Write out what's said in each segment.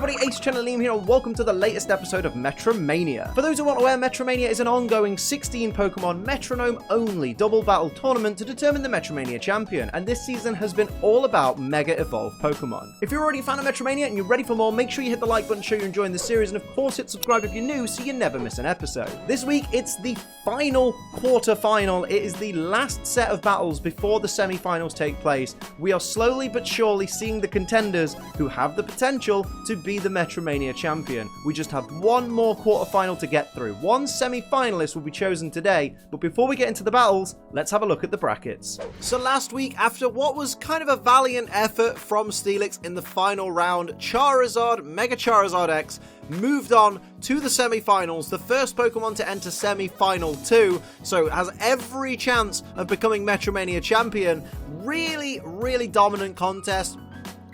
everybody, Ace Channel Liam here, and welcome to the latest episode of MetroMania. For those who aren't aware, MetroMania is an ongoing 16 Pokémon Metronome-only double battle tournament to determine the MetroMania Champion, and this season has been all about Mega Evolved Pokémon. If you're already a fan of MetroMania and you're ready for more, make sure you hit the like button, show you're enjoying the series, and of course hit subscribe if you're new so you never miss an episode. This week, it's the final quarter-final. It is the last set of battles before the semi-finals take place. We are slowly but surely seeing the contenders who have the potential to be the MetroMania Champion. We just have one more quarter-final to get through. One semi-finalist will be chosen today, but before we get into the battles, let's have a look at the brackets. So last week, after what was kind of a valiant effort from Steelix in the final round, Charizard, Mega Charizard X, moved on to the semi-finals, the first Pokemon to enter semi-final 2, so has every chance of becoming Metromania Champion. Really dominant contest.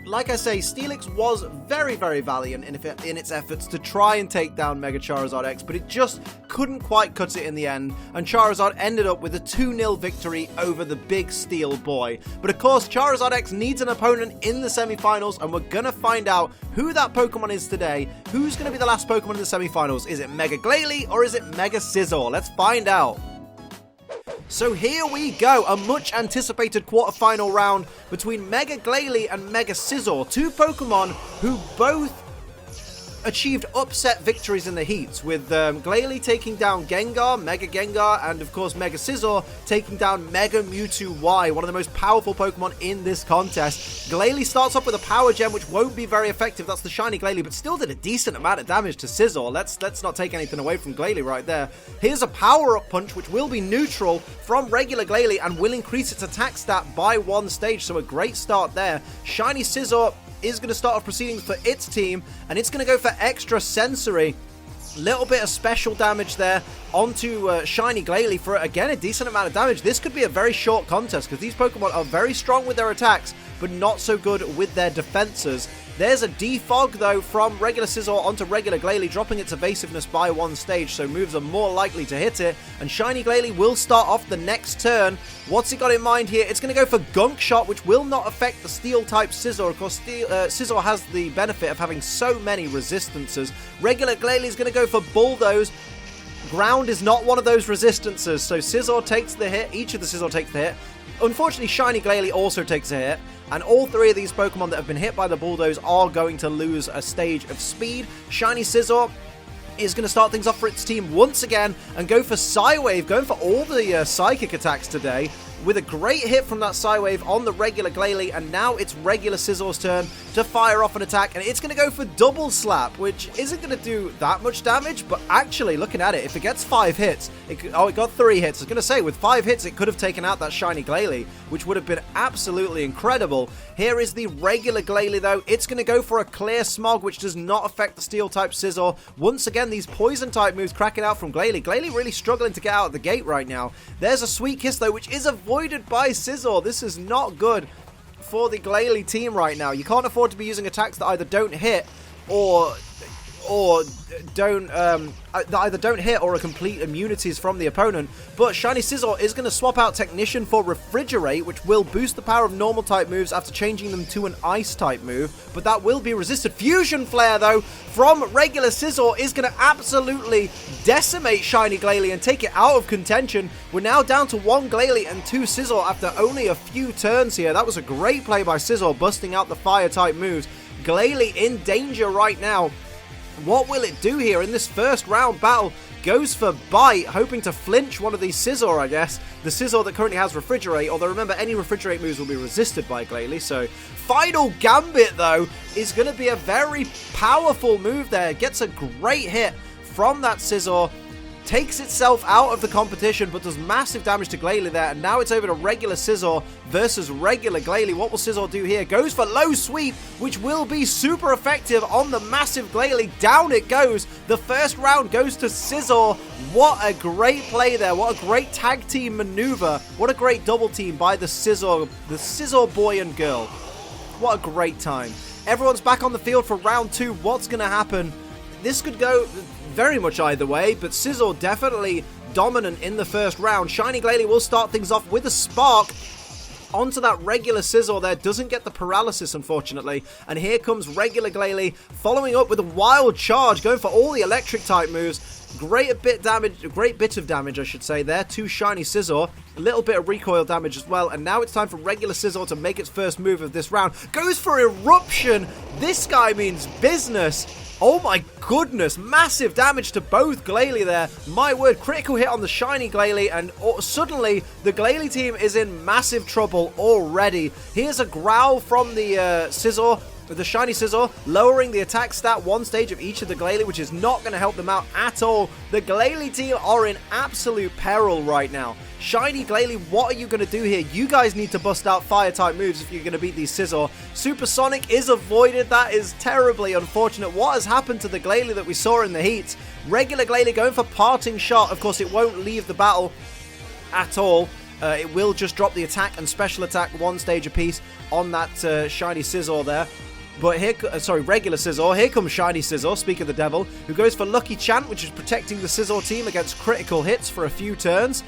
Like I say, Steelix was very valiant in its efforts to try and take down Mega Charizard X, but it just couldn't quite cut it in the end, and Charizard ended up with a 2-0 victory over the big steel boy. But of course, Charizard X needs an opponent in the semi-finals, and we're gonna find out who that Pokemon is today. Who's gonna be the last Pokemon in the semi-finals? Is it Mega Glalie or is it Mega Scizor? Let's find out. So here we go, a much anticipated quarterfinal round between Mega Glalie and Mega Scizor, two Pokemon who both achieved upset victories in the heats, with Glalie taking down Gengar, Mega Gengar, and of course Mega Scizor taking down Mega Mewtwo Y, one of the most powerful Pokemon in this contest. Glalie starts off with a Power Gem, which won't be very effective. That's the shiny Glalie, but still did a decent amount of damage to Scizor. Let's not take anything away from Glalie right there. Here's a Power-Up Punch, which will be neutral from regular Glalie and will increase its attack stat by 1 stage, so a great start there. Shiny Scizor is going to start off proceedings for its team, and it's going to go for extra sensory. Little bit of special damage there onto shiny Glalie for, again, a decent amount of damage. This could be a very short contest because these Pokemon are very strong with their attacks, but not so good with their defenses. There's a defog, though, from regular Scizor onto regular Glalie, dropping its evasiveness by 1 stage, so moves are more likely to hit it, and shiny Glalie will start off the next turn. What's he got in mind here? It's going to go for Gunk Shot, which will not affect the Steel-type Scizor. Of course, Scizor has the benefit of having so many resistances. Regular Glalie is going to go for Bulldoze. Ground is not one of those resistances, so Scizor takes the hit. Each of the Scizor takes the hit. Unfortunately, shiny Glalie also takes a hit, and all 3 of these Pokemon that have been hit by the Bulldoze are going to lose a stage of speed. Shiny Scizor is going to start things off for its team once again and go for Psywave, going for all the psychic attacks today, with a great hit from that Psywave on the regular Glalie, and now it's regular Scizor's turn to fire off an attack, and it's going to go for Double Slap, which isn't going to do that much damage, but actually, looking at it, if it gets 5 hits, it got 3 hits. I was going to say, with 5 hits, it could have taken out that shiny Glalie, which would have been absolutely incredible. Here is the regular Glalie, though. It's going to go for a Clear Smog, which does not affect the Steel-type Scizor. Once again, these Poison-type moves cracking out from Glalie. Glalie really struggling to get out of the gate right now. There's a Sweet Kiss, though, which is avoided by Scizor. This is not good for the Glalie team right now. You can't afford to be using attacks that either don't hit or don't either don't hit or are complete immunities from the opponent. But shiny Scizor is going to swap out Technician for Refrigerate, which will boost the power of normal type moves after changing them to an ice type move, but that will be resisted. Fusion Flare, though, from regular Scizor is going to absolutely decimate shiny Glalie and take it out of contention. We're now down to 1 Glalie and 2 Scizor after only a few turns here. That was a great play by Scizor, busting out the fire type moves. Glalie in danger right now. What will it do here in this first round battle? Goes for Bite, hoping to flinch one of these Scizor, I guess. The Scizor that currently has Refrigerate, although remember, any Refrigerate moves will be resisted by Glalie, so Final Gambit, though, is going to be a very powerful move there. Gets a great hit from that Scizor, takes itself out of the competition, but does massive damage to Glalie there, and now it's over to regular Scizor versus regular Glalie. What will Scizor do here? Goes for Low Sweep, which will be super effective on the massive Glalie. Down it goes. The first round goes to Scizor. What a great play there. What a great tag team maneuver. What a great double team by the Scizor boy and girl. What a great time. Everyone's back on the field for round 2. What's going to happen? This could go very much either way, but Scizor definitely dominant in the first round. Shiny Glalie will start things off with a Spark. onto that regular Scizor there. Doesn't get the paralysis, unfortunately. And here comes regular Glalie, following up with a wild charge, going for all the electric type moves. Great bit of damage, I should say, there to shiny Scizor. A little bit of recoil damage as well. And now it's time for regular Scizor to make its first move of this round. Goes for Eruption. This guy means business. Oh my goodness, massive damage to both Glalie there. My word, critical hit on the shiny Glalie, and suddenly the Glalie team is in massive trouble already. Here's a growl from the Scizor, the shiny Scizor, lowering the attack stat one stage of each of the Glalie, which is not going to help them out at all. The Glalie team are in absolute peril right now. Shiny Glalie, what are you going to do here? You guys need to bust out fire-type moves if you're going to beat these Scizor. Supersonic is avoided. That is terribly unfortunate. What has happened to the Glalie that we saw in the heat? Regular Glalie going for Parting Shot. Of course, it won't leave the battle at all. It will just drop the attack and special attack one stage apiece on that shiny Scizor there. But here, regular Scizor. Here comes shiny Scizor, speak of the devil, who goes for Lucky Chant, which is protecting the Scizor team against critical hits for a few turns.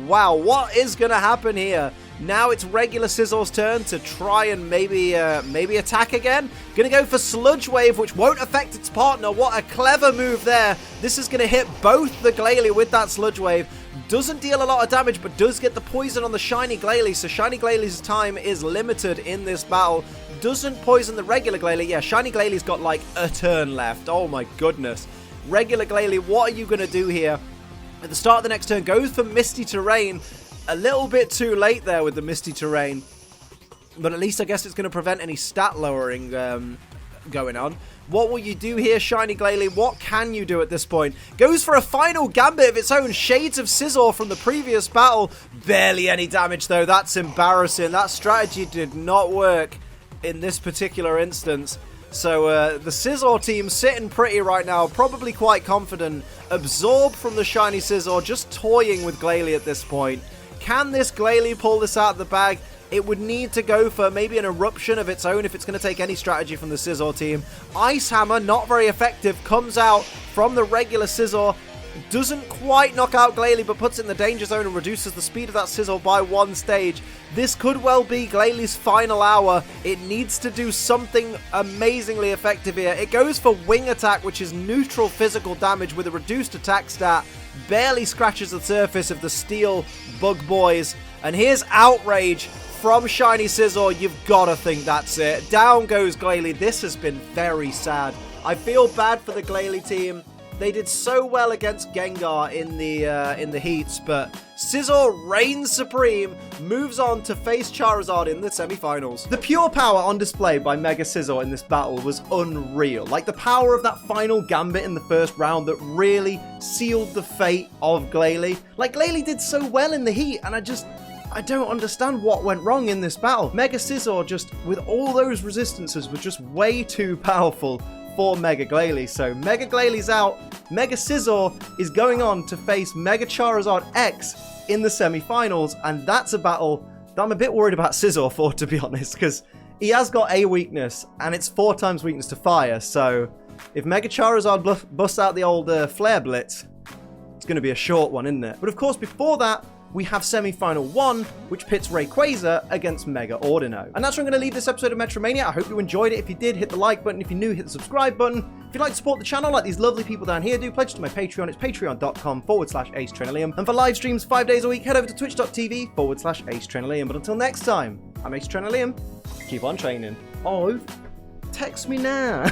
Wow, what is going to happen here? Now it's regular Scizor's turn to try and maybe attack again. Going to go for Sludge Wave, which won't affect its partner. What a clever move there. This is going to hit both the Glalie with that Sludge Wave. Doesn't deal a lot of damage, but does get the poison on the shiny Glalie. So shiny Glalie's time is limited in this battle. Doesn't poison the regular Glalie. Yeah, shiny Glalie's got like a turn left. Oh my goodness. Regular Glalie, what are you going to do here? At the start of the next turn, goes for Misty Terrain. A little bit too late there with the Misty Terrain. But at least I guess it's going to prevent any stat lowering going on. What will you do here, shiny Glalie? What can you do at this point? Goes for a final gambit of its own. Shades of Scizor from the previous battle. Barely any damage, though. That's embarrassing. That strategy did not work in this particular instance. So the Scizor team sitting pretty right now, probably quite confident. Absorb from the shiny Scizor, just toying with Glalie at this point. Can this Glalie pull this out of the bag? It would need to go for maybe an eruption of its own if it's going to take any strategy from the Scizor team. Ice Hammer, not very effective, comes out from the regular Scizor. Doesn't quite knock out Glalie, but puts it in the danger zone and reduces the speed of that Scizor by one stage. This could well be Glalie's final hour. It needs to do something amazingly effective here. It goes for Wing Attack, which is neutral physical damage with a reduced attack stat. Barely scratches the surface of the steel bug boys. And here's Outrage from shiny Scizor. You've got to think that's it. Down goes Glalie. This has been very sad. I feel bad for the Glalie team. They did so well against Gengar in the heats, but Scizor reigns supreme, moves on to face Charizard in the semi-finals. The pure power on display by Mega Scizor in this battle was unreal. Like the power of that final gambit in the first round that really sealed the fate of Glalie. Like Glalie did so well in the heat, and I don't understand what went wrong in this battle. Mega Scizor, just with all those resistances, was just way too powerful for Mega Glalie. So Mega Glalie's out. Mega Scizor is going on to face Mega Charizard X in the semi-finals, and that's a battle that I'm a bit worried about Scizor for, to be honest, because he has got a weakness, and it's 4 times weakness to fire. So if Mega Charizard busts out the old Flare Blitz, it's going to be a short one, isn't it? But of course, before that, we have semi-final 1, which pits Rayquaza against Mega Ordino. And that's where I'm going to leave this episode of Metromania. I hope you enjoyed it. If you did, hit the like button. If you're new, hit the subscribe button. If you'd like to support the channel like these lovely people down here do, pledge to my Patreon. It's patreon.com/AceTrinilium. And for live streams 5 days a week, head over to twitch.tv/AceTrinilium. But until next time, I'm Ace Trinilium. Keep on training. Oh, text me now.